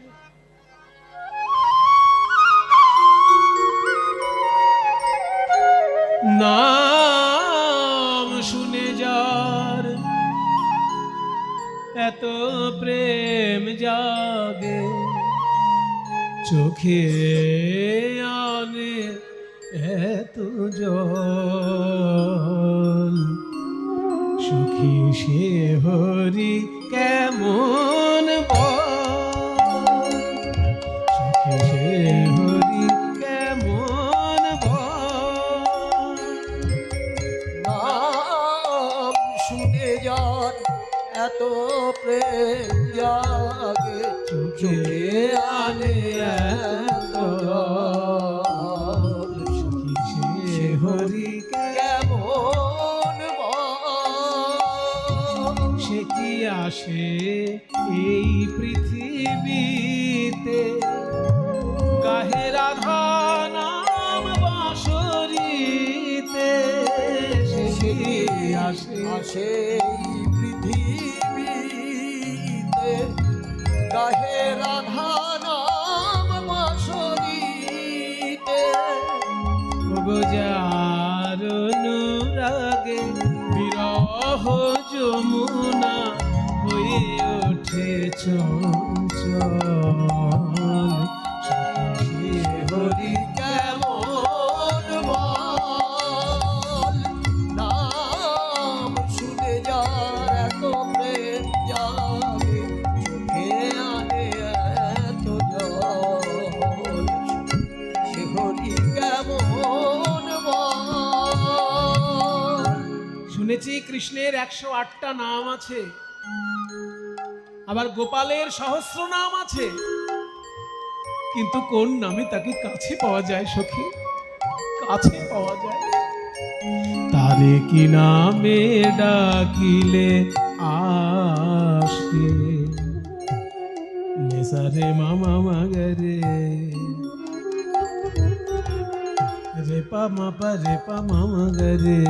নাম শুনে যার এত প্রেম জাগে চোখে আনে এত জল সুখী সে হরি কেমন বল সুখী সে হরি কেমন বল নাম শুনে যার এত প্রেম জাগে চোখে আনে এত জল। সখী সে হরি কেমন বল? সে কি আসে এই পৃথিবীতে গাহে রাধা নাম বাঁশরীতে সে কি আসে আসে এই পৃথিবীতে গাহে রাধা নাম বাঁশরীতে। ওগো যার অনুরাগে বিরহ যমুনা হয়ে ওঠে চঞ্চল সখী সে হরি কেমন বল? নাম শুনে যার এত প্রেম জাগে চোখে আনে এত জল। সে হরি কেমন বল? শুনেছি কৃষ্ণের 108টা নাম আছে, আবার গোপালের সহস্র নাম আছে, কিন্তু কোন নামে তাকে কাছে পাওয়া যায় সখী, কাছে পাওয়া যায়? তারে কি নামে ডাকিলে আসে নেসারে মামা মাগরে রে পা মা পা রে পা মামা গরে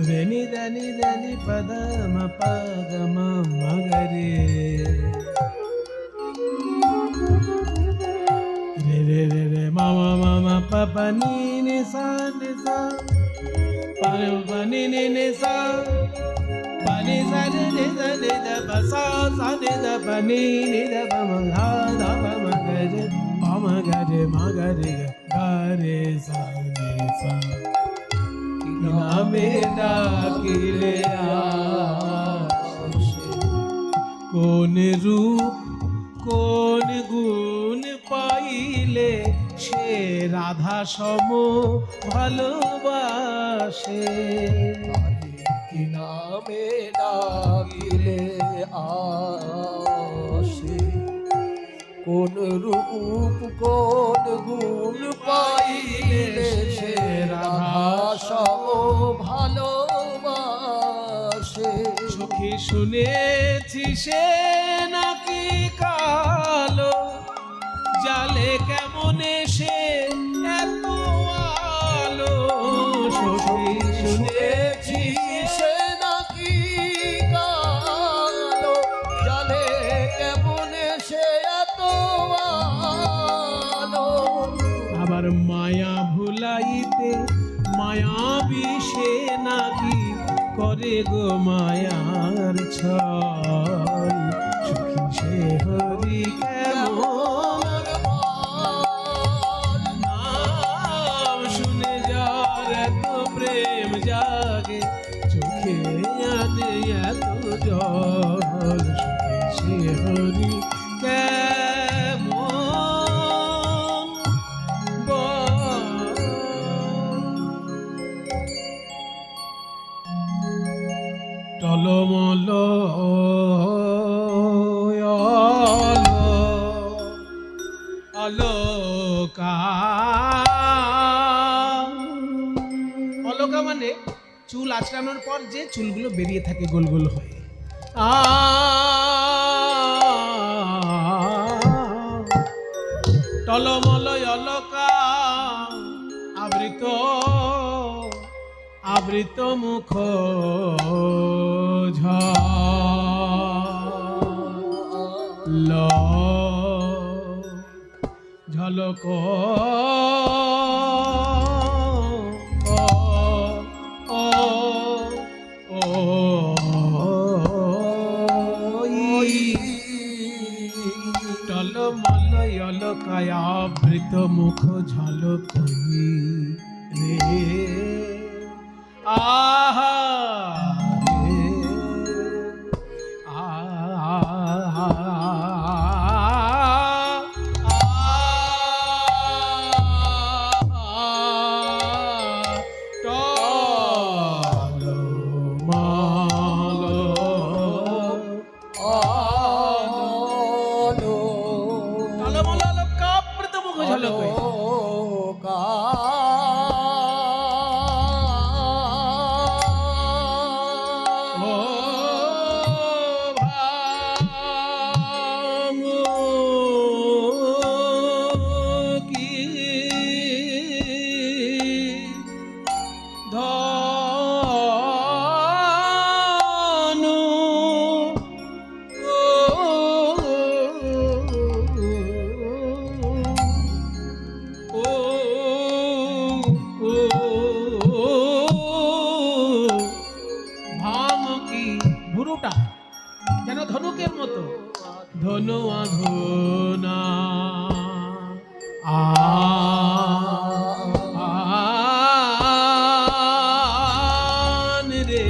রেনি దని దని పద మ ప గ మ మ గ రే రే రే రే రే మ మ మ మ ప ప ని ని సా ని సా ప ప ని ని ని సా ప ని సా ని ని సా ని ద ప సా సా ని ద ప ని ని ద ప మ ధా ధ ప మ గ రే ప మ గ రే మ గ రే గ రే সা নি সা নামে ডাকিলে আসে কোন রূপ কোন গুণ পাইলে সে রাধা সম ভালোবাসে। কি নামে ডাকিলে আসে? কোন রূপ কোন গুণ পাইলে সে রাধা সম ভালোবাসে। সখী শুনেছি সে নাকি কালো জালে কেমনে সে এত আলো। সখী শুনেছি সে নাকি কালো জালে কেমনে সে এত আলো। আবার মায়া ভুলাইতে মায়া বিষে নাকি করে গো মায়ার ছল। সখী সে হরি কেমন নাম শুনে যার এত প্রেম জাগে চোখে আনে এত জল। সখী সে হরি কেমন বল। টলমল অলকা অলকা মানে চুল আঁচড়ানোর পর যে চুলগুলো বেরিয়ে থাকে গোল গোল হয়ে। টলমল অলকা আবৃত আবৃত মুখ ঝল ঝলক টলমল অলকায় আবৃত মুখ ঝলক রে আহা রে আহা টলমল ধনু আঘোনা আন রে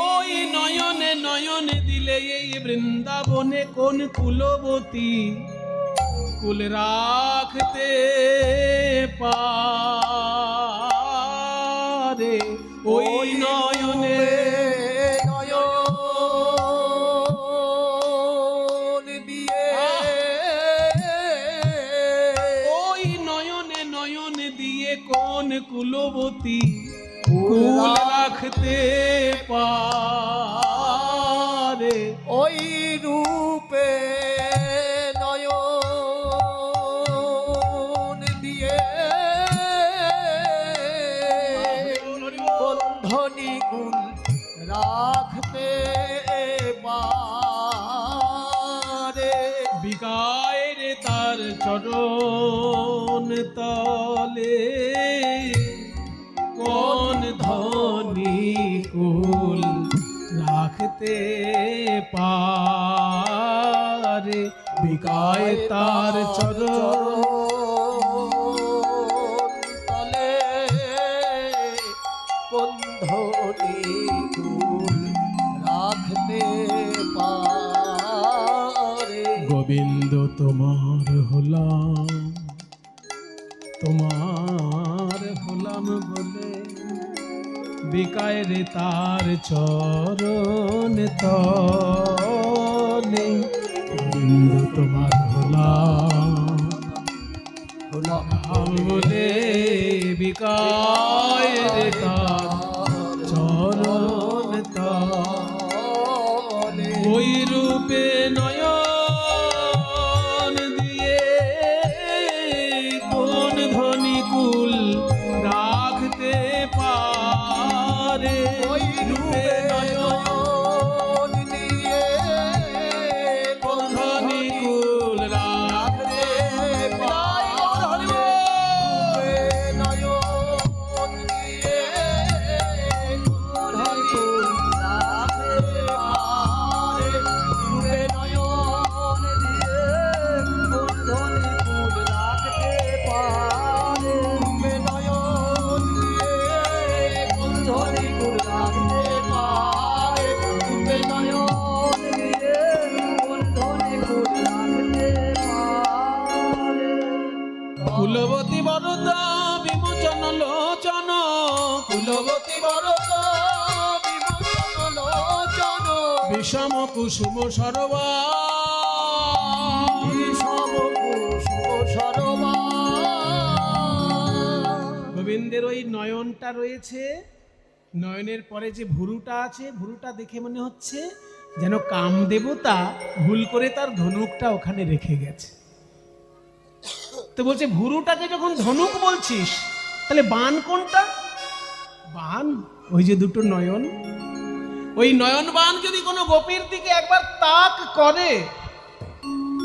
ওই নয়নে নয়নে দিলে এই বৃন্দাবনে কোন কুলবতী কুল রাখতে পারে ওই নয়নে নয়ন দিয়ে ওই নয়নে নয়নে দিয়ে কোন কুলবতী কুল রাখতে পারে ওই রূপে নয়ন দিয়ে বন্ধনী কুল রাখতে পারে বিকায় রে তার চরণ তলে কোন ধনী কুল রাখতে পারে বিকায় তার চরণ তলে বন্ধনী কুল রাখতে পারে গোবিন্দ তোমার হলাম বলে বিকায় রে তার চরণ তলে গোবিন্দ তোমার হলাম বলে বিকায় রে তার চরণ তলে ওই রূপে নয়ন দিয়ে কোন ধনী কুল রাখতে পারে ওই রূপে নয়ন দিয়ে কোন ধনী কুল রাখতে পারে রূপে নয়ন দিয়ে ধনী কুল রাখতে পারে রূপে নয়ন দিয়ে ধনী কুল রাখতে পারে রূপে নয়ন দিয়ে ধনী কুল রাখতে পারে রূপে নয়ন দিয়ে ধনী কুল রাখতে পারে কুলবতী বরদ বিমোচন লোচন কুলবতী বরদ বিমোচন লোচন বিষম কুসুম সরবা বিষম কুসুম সরবা গোবিন্দের ওই নয়নটা রয়েছে নয়নের পরে যে ভুরুটা আছে ভুরুটা দেখে মনে হচ্ছে যেন কামদেবতা ভুল করে তার ধনুকটা ওখানে রেখে গেছে তো বলছে ভুরুটাকে যখন ধনুক বলছিস তাহলে বান কোনটা বান ওই যে দুটো নয়ন ওই নয়ন বান যদি কোনো গোপীর দিকে একবার তাক করে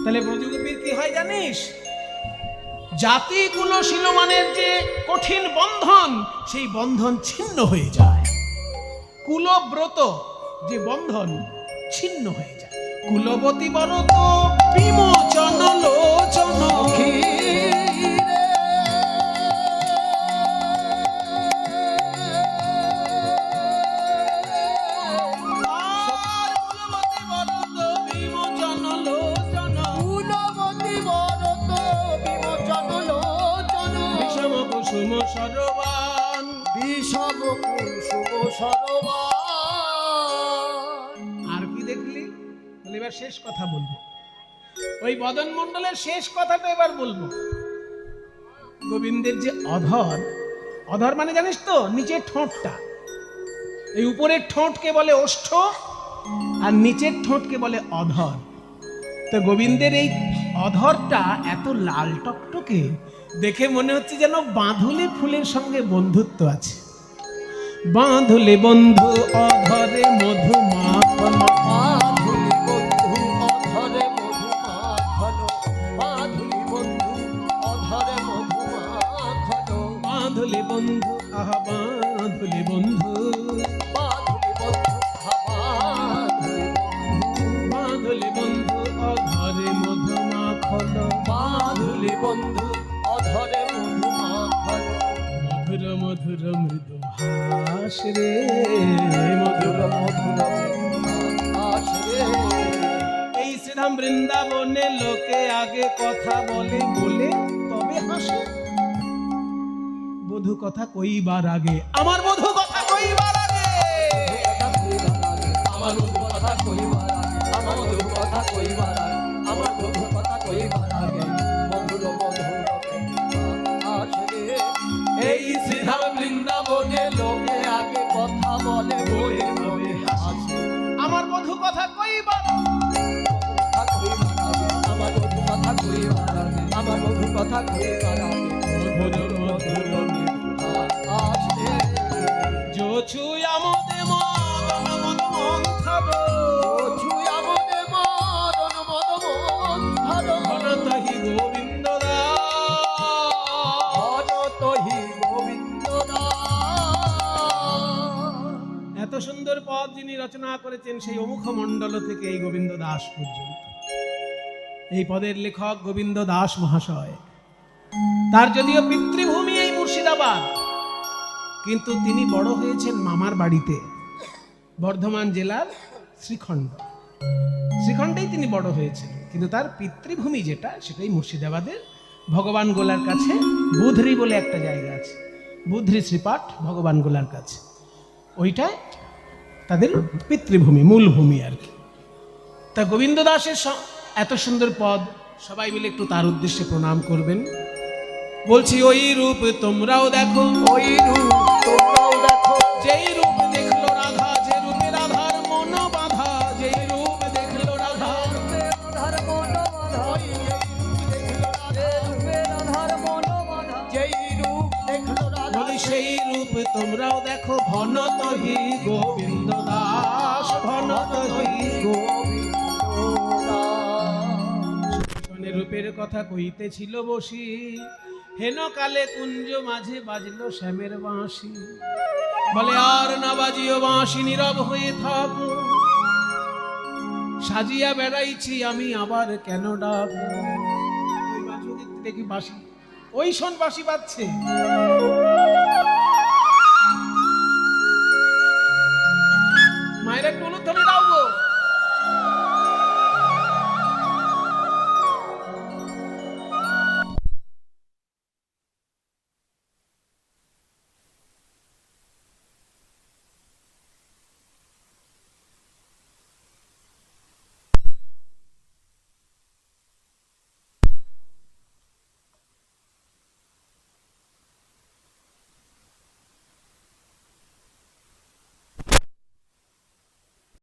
তাহলে ব্রজগোপীর কি হয় জানিস জাতি কুলশীলমানের যে কঠিন বন্ধন সেই বন্ধন ছিন্ন হয়ে যায় কুলব্রত যে বন্ধন ছিন্ন হয়ে যায় কুলবতী বরত বিমোচন লোচন আর কুলবতী বরত বিমোচন লোচন কুলবতী বরত বিমোচন লোচন বিষম কুসুম সরবান বিষম কুসুম সরবান আর কি দেখলি বলে এবার শেষ কথা বলবো ওই বদন মণ্ডলের শেষ কথাটা এবার বলবো গোবিন্দের যে অধর অধর মানে জানিস তো নিচের ঠোঁটটা এই উপরের ঠোঁটকে বলে ওষ্ঠ আর নিচের ঠোঁটকে বলে অধর তো গোবিন্দের এই অধরটা এত লাল টকটকে দেখে মনে হচ্ছে যেন বাঁধুলি ফুলের সঙ্গে বন্ধুত্ব আছে বাঁধুলি বন্ধু অধরে মধু মাখন মাধুরী বন্ধু অধরে মধু মাখন মাধুরী বন্ধু অধরে মধু মাখন বাঁধুলি বন্ধু আহা বাঁধুলি বন্ধু বাতাস রে মধুর মধুর বাতাস রে। এই শ্রীধাম বৃন্দাবনে লোকে আগে কথা বলে বলে তবে হাসে। বধূ কথা কইবার আগে আমার বধূ কথা কইবার আগে আমার বধূ কথা কইবার আগে, আমার বধূ কথা কইবার আগে, আমার বধূ কথা কইবার আগে মধুর মধুর বাতাস রে। এই শ্রীধাম বৃন্দাবনে লোকে আগে কথা বলে বলে বলে হাসে। আমার বধূ কথা কইবার কথা কইবার আগে, আমার বধূ কথা কইবার আগে, আমার বধূ কথা কইবার আগে মধুর মধুর বাতাস রে। যোছু আমোদে মদন মদ মন্থর ছুঁয়া মনে মদন মদ মন্থর ঘনতহি গোবিন্দ দাস। অনতহি গোবিন্দ দাস। এত সুন্দর পদ যিনি রচনা করেছেন সেই অমুখ মণ্ডল থেকে এই গোবিন্দ দাস পর্যন্ত। এই পদের লেখক গোবিন্দ দাস মহাশয়। তার যদিও পিতৃভূমি এই মুর্শিদাবাদ, কিন্তু তিনি বড় হয়েছেন মামার বাড়িতে, বর্ধমান জেলার শ্রীখণ্ড। শ্রীখণ্ডেই তিনি বড় হয়েছেন, কিন্তু তার পিতৃভূমি যেটা সেটাই মুর্শিদাবাদের ভগবান গোলার কাছে বুধরি বলে একটা জায়গা আছে, বুধরি শ্রীপাঠ ভগবান গোলার কাছে, ওইটা তাদের পিতৃভূমি, মূল ভূমি আর কি। তা গোবিন্দ দাসের এত সুন্দর পদ, সবাই মিলে একটু তার উদ্দেশ্যে প্রণাম করবেন। বলছি ওই রূপ তোমরাও দেখো, ওই রূপ তোমরাও দেখো, যেই রূপ দেখলো রাধা, যে রূপে রাধার মন বাঁধা, যেই রূপ দেখলো রাধা, রাধার মন বাঁধা, রাধার মন বাঁধা, যেই রূপ দেখলো রাধা, বলি সেই রূপ তোমরাও দেখো। ভনতহি গোবিন্দ দাস, ভনতহি গোবিন্দ দাস। রূপের কথা কইতেছিল বসি, হেন কালে কুঞ্জ মাঝে বাজলো শ্যামের বাঁশি। বলে আর না বাজিও বাঁশি, নীরব হয়ে থাকো, সাজিয়া বেড়াইছি আমি আবার কেন ডাক। দেখি বাঁশি, ওই শোন বাঁশি বাজছে।